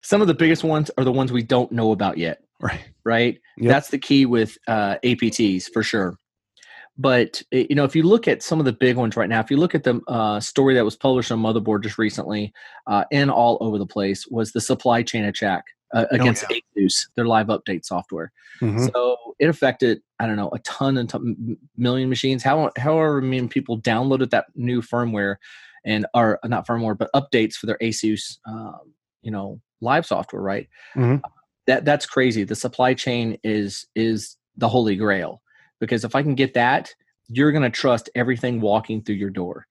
some of the biggest ones are the ones we don't know about yet. Right. Yep. That's the key with APTs for sure. But, if you look at some of the big ones right now, if you look at the story that was published on Motherboard just recently and all over the place, was the supply chain attack against ASUS, their live update software. Mm-hmm. So it affected, I don't know, a ton and million machines. However many people downloaded that new firmware or not firmware, but updates for their ASUS, live software, right? Mm-hmm. That's crazy. The supply chain is the holy grail. Because if I can get that, you're going to trust everything walking through your door.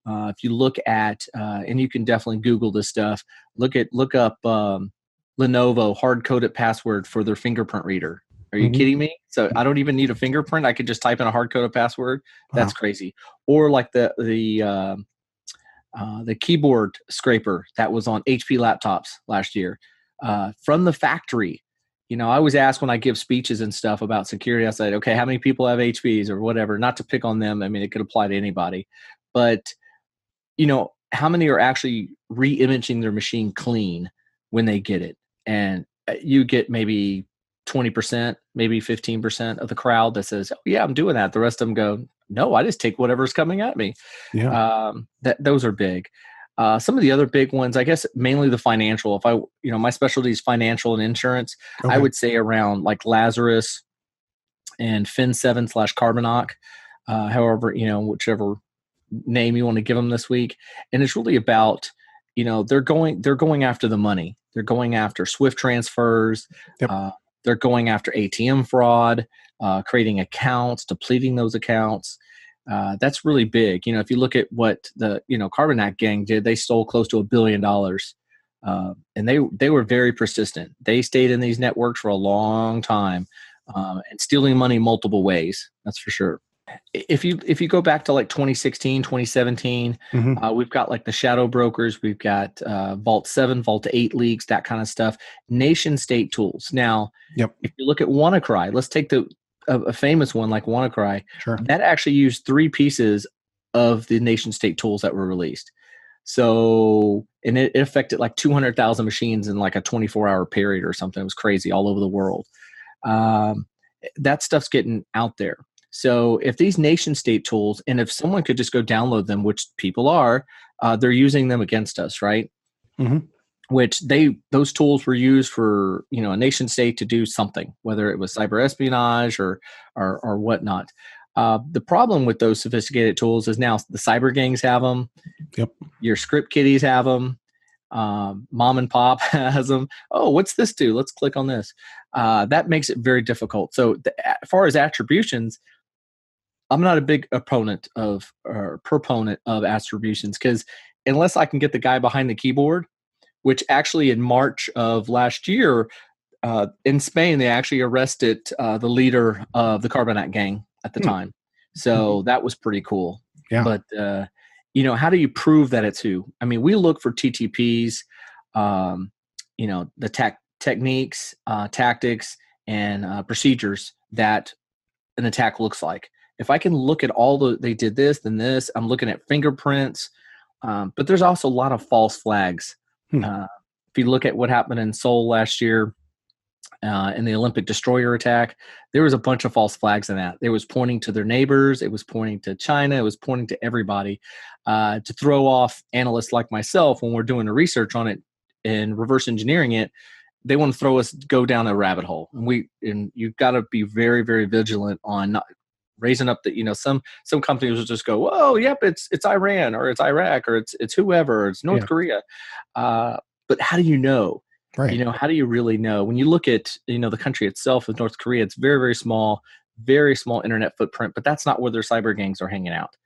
If you look at, and you can definitely Google this stuff, look up Lenovo hard-coded password for their fingerprint reader. Are you kidding me? So I don't even need a fingerprint. I could just type in a hard-coded password. That's crazy. Or like the keyboard scraper that was on HP laptops last year from the factory. I always ask when I give speeches and stuff about security, I said, okay, how many people have HPs or whatever, not to pick on them. I mean, it could apply to anybody, but how many are actually re-imaging their machine clean when they get it? And you get maybe 20%, maybe 15% of the crowd that says, oh yeah, I'm doing that. The rest of them go, no, I just take whatever's coming at me. Yeah. Those are big. Some of the other big ones, I guess, mainly the financial. If my specialty is financial and insurance, I would say around like Lazarus and Fin7/Carbonok, however, whichever name you want to give them this week. And it's really about, they're going after the money. They're going after SWIFT transfers. Yep. They're going after ATM fraud, creating accounts, depleting those accounts. That's really big. If you look at what the Carbonite gang did, they stole close to $1 billion, and they were very persistent. They stayed in these networks for a long time, and stealing money multiple ways. That's for sure. If you go back to like 2016, 2017, we've got like the shadow brokers, we've got Vault 7, Vault 8 leaks, that kind of stuff. Nation state tools. Now, if you look at WannaCry, let's take a famous one like WannaCry. Sure. That actually used 3 pieces of the nation state tools that were released. So, and it affected like 200,000 machines in like a 24-hour period or something. It was crazy all over the world. That stuff's getting out there. So if these nation state tools, and if someone could just go download them, which people are, they're using them against us, right? Mm-hmm. Which those tools were used for, a nation state to do something, whether it was cyber espionage or whatnot. The problem with those sophisticated tools is now the cyber gangs have them. Yep. Your script kiddies have them. Mom and pop has them. Oh, what's this do? Let's click on this. That makes it very difficult. So as far as attributions, I'm not a big proponent of attributions, because unless I can get the guy behind the keyboard, which actually in March of last year in Spain, they actually arrested the leader of the Carbonite gang at the time. So that was pretty cool. Yeah. But, how do you prove that it's who? I mean, we look for TTPs, the techniques, tactics, and procedures that an attack looks like. If I can look at they did this, then this, I'm looking at fingerprints, but there's also a lot of false flags. If you look at what happened in Seoul last year in the Olympic destroyer attack, there was a bunch of false flags in that. It was pointing to their neighbors. It was pointing to China. It was pointing to everybody to throw off analysts like myself when we're doing the research on it and reverse engineering it. They want to go down a rabbit hole. And you've got to be very, very vigilant on not raising up that, some companies will just go, oh, yep, it's Iran or it's Iraq or it's whoever, it's North Korea. But how do you know? Right. How do you really know? When you look at, the country itself with North Korea, it's very, very small internet footprint, but that's not where their cyber gangs are hanging out.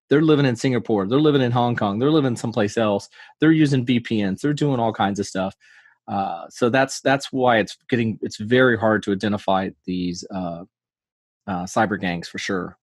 They're living in Singapore. They're living in Hong Kong. They're living someplace else. They're using VPNs. They're doing all kinds of stuff. So that's why it's very hard to identify these cyber gangs for sure.